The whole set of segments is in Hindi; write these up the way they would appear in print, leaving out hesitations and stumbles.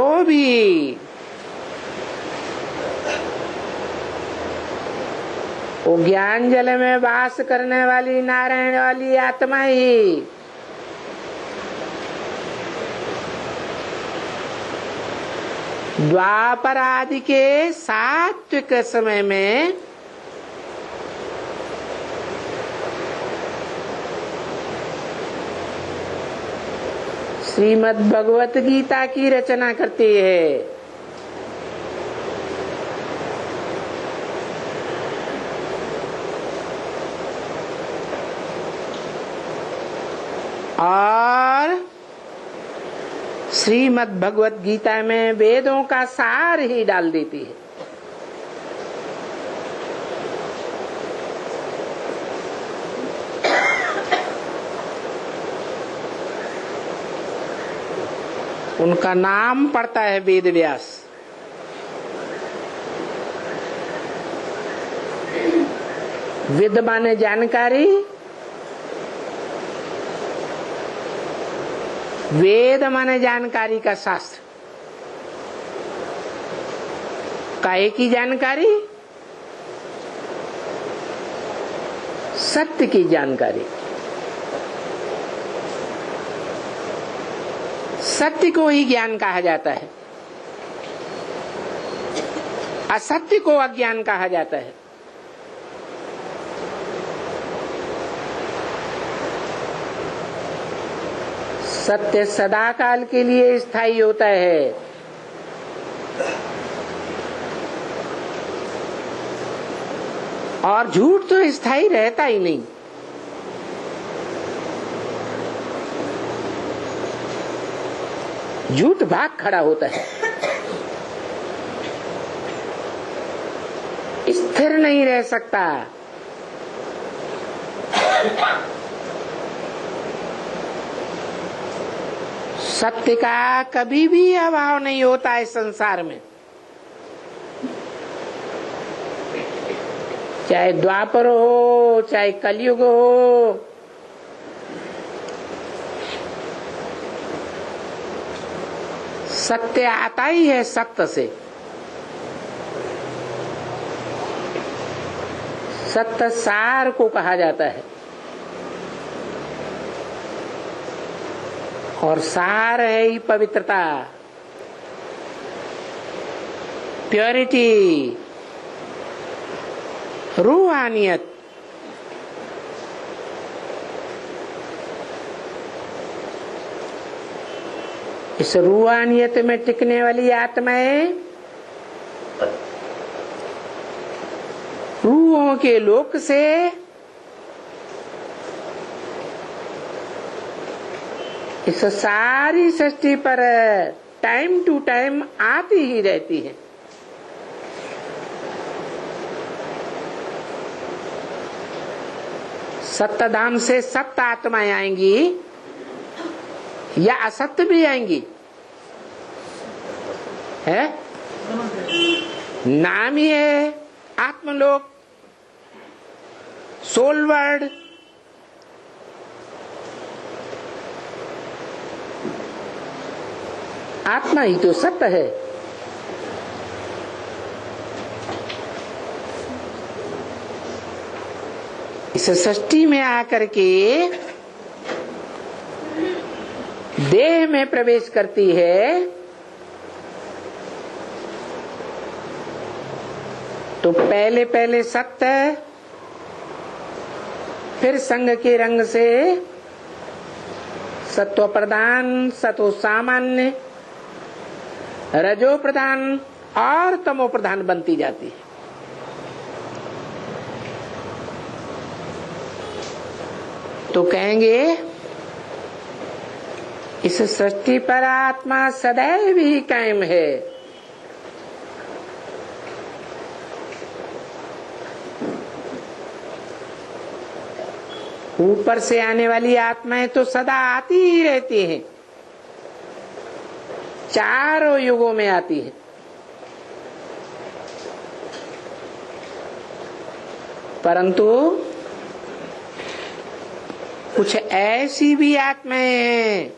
तो भी वो ज्ञान जल में वास करने वाली नारायण वाली आत्मा ही द्वापर आदि के सात्विक समय में श्रीमद् भगवत गीता की रचना करती है। और श्रीमद् भगवत गीता में वेदों का सार ही डाल देती है। उनका नाम पड़ता है वेद व्यास। वेद माने जानकारी, वेद माने जानकारी का शास्त्र। काहे की जानकारी? सत्य की जानकारी। सत्य को ही ज्ञान कहा जाता है, असत्य को अज्ञान कहा जाता है। सत्य सदा काल के लिए स्थायी होता है, और झूठ तो स्थायी रहता ही नहीं। झूठ भाग खड़ा होता है, स्थिर नहीं रह सकता। सत्य का कभी भी अभाव नहीं होता है संसार में, चाहे द्वापर हो चाहे कलयुग हो। सत्य आता ही है सत्य से। सत्य सार को कहा जाता है, और सार है ही पवित्रता, प्योरिटी, रूहानियत। इस रूहानियत में टिकने वाली आत्माएं रूहों के लोक से इस सारी सृष्टि पर टाइम टू टाइम आती ही रहती है। सत्य धाम से सत्य आत्माएं आएंगी या असत्य भी आएंगी, है नाम ही है आत्मलोक, सोल वर्ल्ड। आत्मा ही तो सत्य है। इस सृष्टि में आकर के देह में प्रवेश करती है, तो पहले पहले सत्य, फिर संग के रंग से सत्व प्रधान, सत्व सामान्य, रजो प्रधान और तमो प्रधान बनती जाती है। तो कहेंगे इस सृष्टि पर आत्मा सदैव ही कायम है। ऊपर से आने वाली आत्माएं तो सदा आती ही रहती हैं, चारों युगों में आती है। परंतु कुछ ऐसी भी आत्माएं हैं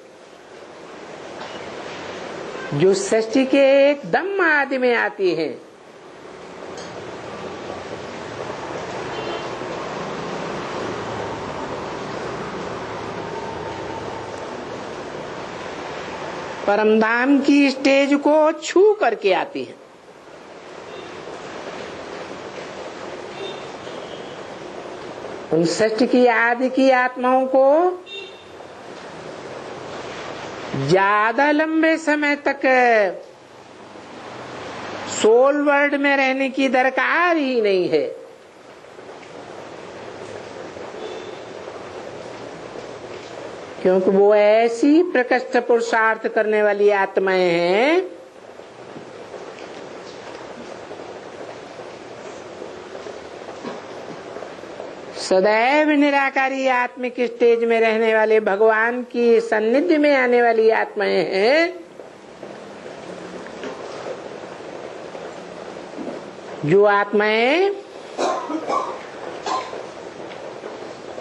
जो सृष्टि के एकदम आदि में आती है, परमधाम की स्टेज को छू करके आती है। उन सृष्टि की आदि की आत्माओं को ज्यादा लंबे समय तक सोल वर्ल्ड में रहने की दरकार ही नहीं है। क्योंकि वो ऐसी प्रकृष्ट पुरुषार्थ करने वाली आत्माएं हैं सदैव निराकारी आत्मिक स्टेज में रहने वाले भगवान की सान्निध्य में आने वाली आत्माएं हैं, जो आत्माएं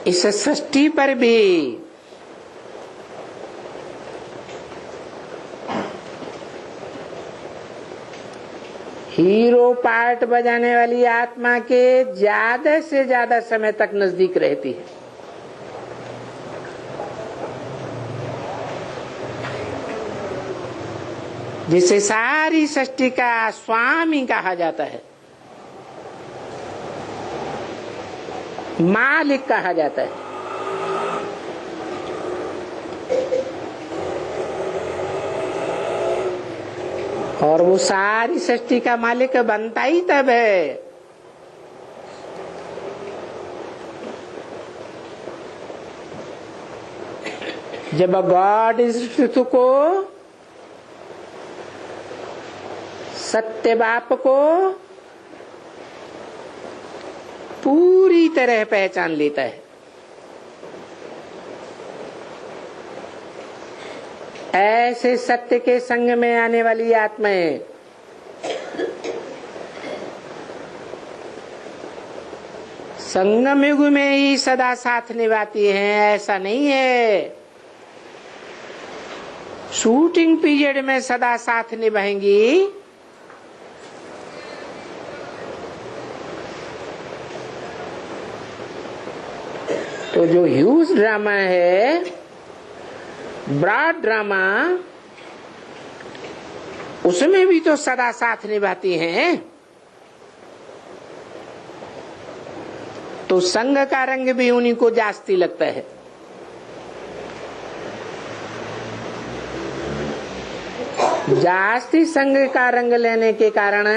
इस सृष्टि पर भी हीरो पार्ट बजाने वाली आत्मा के ज्यादा से ज्यादा समय तक नजदीक रहती है। जिसे सारी सृष्टि का स्वामी कहा जाता है, मालिक कहा जाता है। और वो सारी सृष्टि का मालिक बनता ही तब है जब गॉड इस ट्रुथ को, सत्य बाप को पूरी तरह पहचान लेता है। ऐसे सत्य के संग में आने वाली आत्माएं संगम युग में ही सदा साथ निभाती हैं, ऐसा नहीं है शूटिंग पीरियड में सदा साथ निभाएंगी। तो जो ह्यूज ड्रामा है, ब्रॉड ड्रामा, उसमें भी तो सदा साथ निभाती हैं। तो संग का रंग भी उन्हीं को जास्ती लगता है। जास्ती संग का रंग लेने के कारण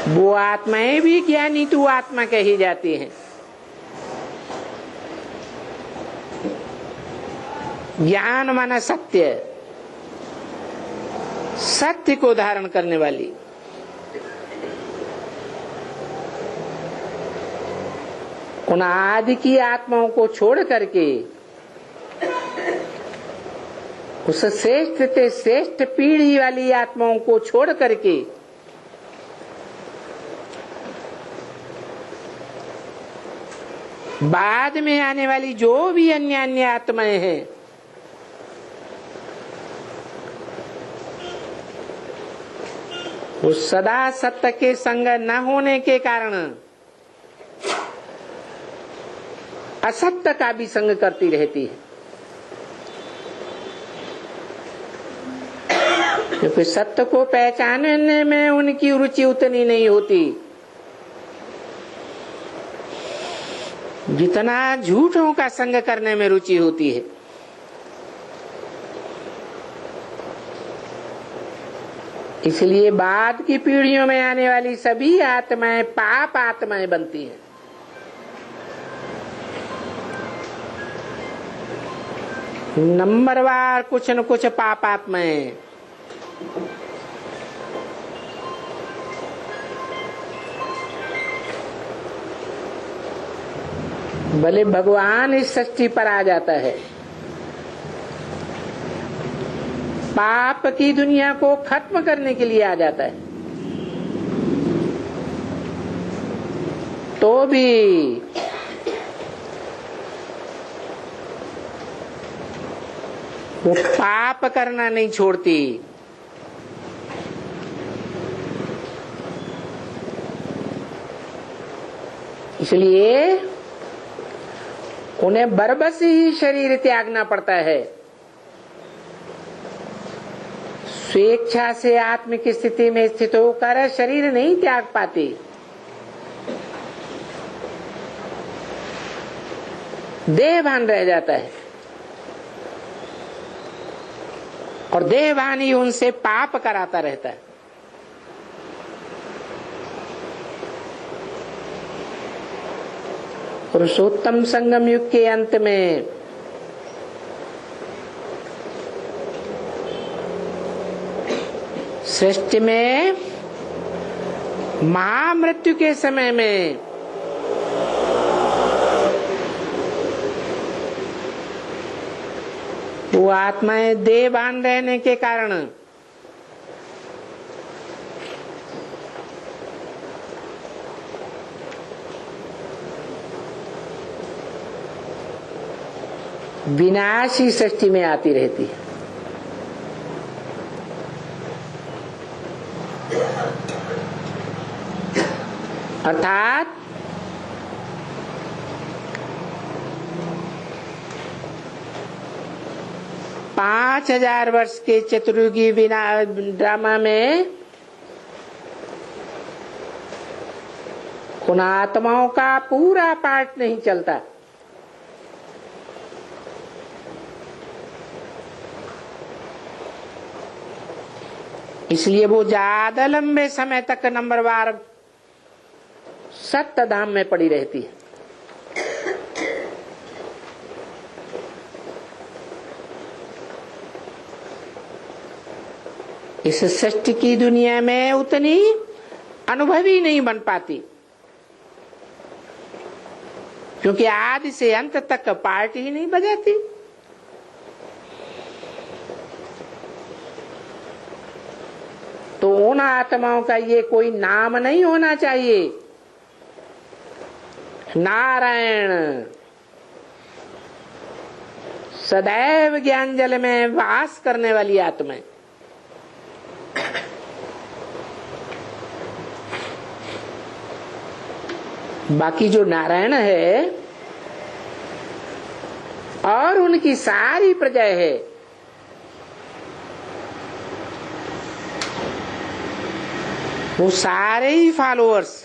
वो आत्माएं भी ज्ञानी तू आत्मा कही जाती हैं। ज्ञान माना सत्य, सत्य को धारण करने वाली। उन आदि की आत्माओं को छोड़ करके उस श्रेष्ठ से श्रेष्ठ पीढ़ी वाली आत्माओं को छोड़ करके बाद में आने वाली जो भी अन्य अन्य आत्माएं हैं, वो सदा सत्य के संग न होने के कारण असत्य का भी संग करती रहती है। क्योंकि सत्य को पहचानने में उनकी रुचि उतनी नहीं होती जितना झूठों का संग करने में रुचि होती है। इसलिए बाद की पीढ़ियों में आने वाली सभी आत्माएं पाप आत्माएं बनती हैं। नंबरवार कुछ न कुछ पाप आत्माएं भले भगवान इस सृष्टि पर आ जाता है, पाप की दुनिया को खत्म करने के लिए आ जाता है, तो भी वो पाप करना नहीं छोड़ती। इसलिए उन्हें बरबस ही शरीर त्यागना पड़ता है। स्वेच्छा से आत्मिक स्थिति में स्थित होकर शरीर नहीं त्याग पाती। देहभान रह जाता है और देहभान ही उनसे पाप कराता रहता है। पुरुषोत्तम संगम युग के अंत में सृष्टि में महामृत्यु के समय में वो आत्माएं देहभान रहने के कारण विनाशी सृष्टि में आती रहती है। अर्थात पांच 5000 वर्ष के चतुर्युगी ड्रामा में उन आत्माओं का पूरा पार्ट नहीं चलता। इसलिए वो ज्यादा लंबे समय तक नंबरवार सत्य धाम में पड़ी रहती है। इस सृष्टि की दुनिया में उतनी अनुभवी नहीं बन पाती, क्योंकि आदि से अंत तक पार्ट ही नहीं बजाती। तो उन आत्माओं का ये कोई नाम नहीं होना चाहिए। नारायण सदैव ज्ञान जल में वास करने वाली आत्मा। बाकी जो नारायण है और उनकी सारी प्रजा है, वो सारे ही फॉलोअर्स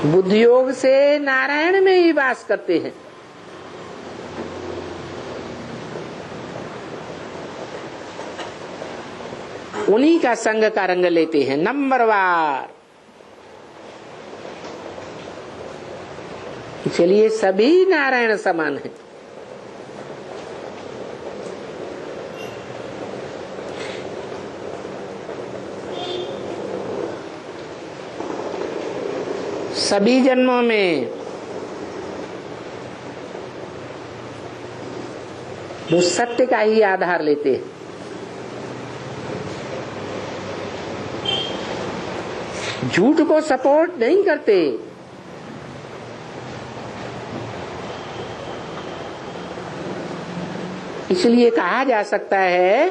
बुद्धि योग से नारायण में ही वास करते हैं। उन्हीं का संग का रंग लेते हैं नंबरवार। चलिए सभी नारायण समान हैं। सभी जन्मों में वो सत्य का ही आधार लेते हैं। झूठ को सपोर्ट नहीं करते। इसलिए कहा जा सकता है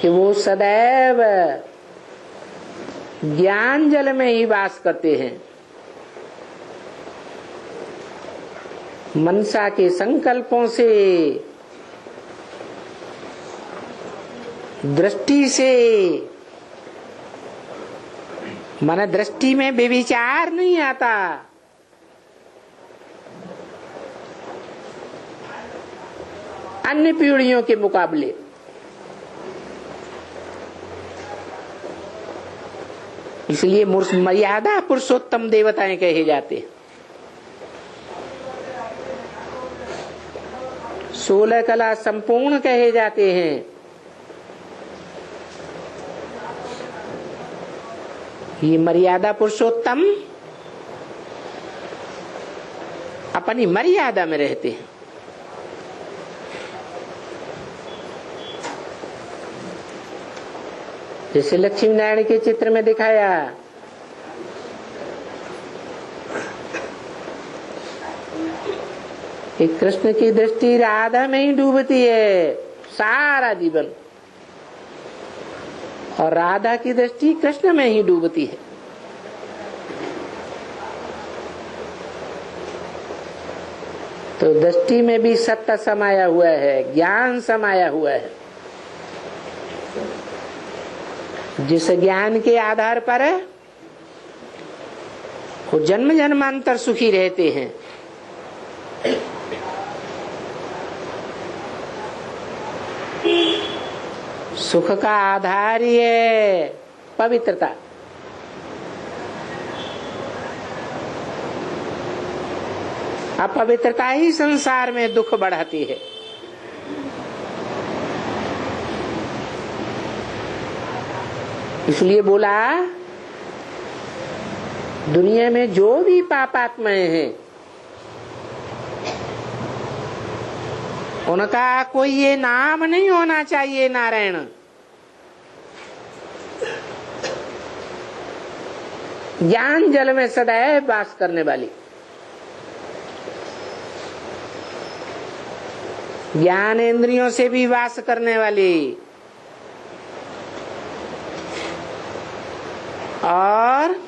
कि वो सदैव ज्ञान जल में ही वास करते हैं। मनसा के संकल्पों से, दृष्टि से, मन दृष्टि में व्यभिचार नहीं आता। अन्य पीढ़ियों के मुकाबले इसलिए मर्यादा पुरुषोत्तम देवताएं कहे जाते हैं। 16 कला संपूर्ण कहे जाते हैं। ये मर्यादा पुरुषोत्तम अपनी मर्यादा में रहते हैं। जैसे लक्ष्मी नारायण के चित्र में दिखाया कि कृष्ण की दृष्टि राधा में ही डूबती है सारा जीवन, और राधा की दृष्टि कृष्ण में ही डूबती है। तो दृष्टि में भी सत्य समाया हुआ है, ज्ञान समाया हुआ है, जिस ज्ञान के आधार पर वो जन्म जन्मांतर सुखी रहते हैं। सुख का आधार ही है पवित्रता। अपवित्रता ही संसार में दुख बढ़ाती है। इसलिए बोला दुनिया में जो भी पापात्माएं हैं उनका कोई ये नाम नहीं होना चाहिए नारायण। ज्ञान जल में सदैव वास करने वाली, ज्ञान इंद्रियों से भी वास करने वाली, और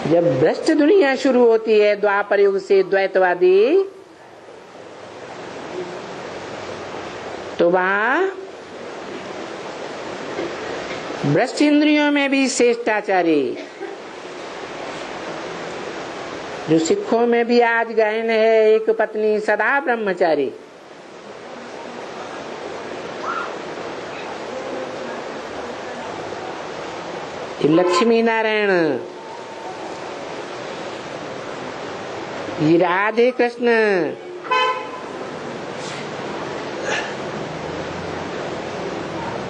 जब भ्रष्ट दुनिया शुरू होती है द्वापर युग से द्वैतवादी, तो वहां भ्रष्ट इंद्रियों में भी श्रेष्ठाचारी, जो सिखों में भी आज गहन है, एक पत्नी सदा ब्रह्मचारी। लक्ष्मी नारायण, ये राधे कृष्ण,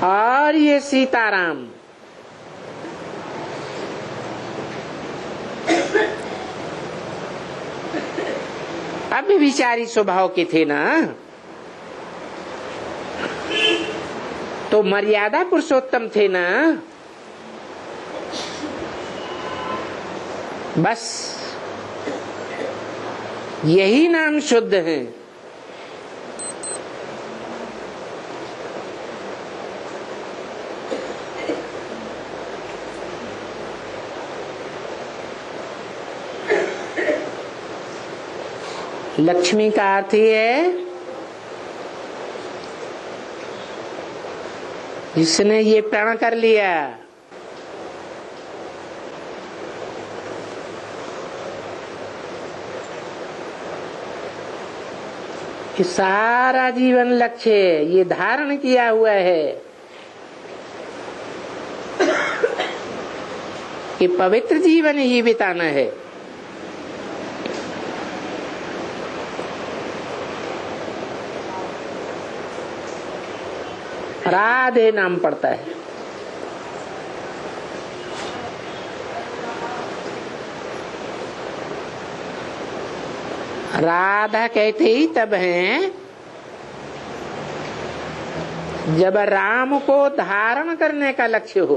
और ये सीताराम, अव्यभिचारी स्वभाव के थे ना, तो मर्यादा पुरुषोत्तम थे ना। बस यही नाम शुद्ध है। लक्ष्मी का अर्थ ही है जिसने ये प्रण कर लिया कि सारा जीवन लक्ष्य ये धारण किया हुआ है कि पवित्र जीवन ही बिताना है। राधे नाम पड़ता है। राधा कहते ही तब हैं जब राम को धारण करने का लक्ष्य हो।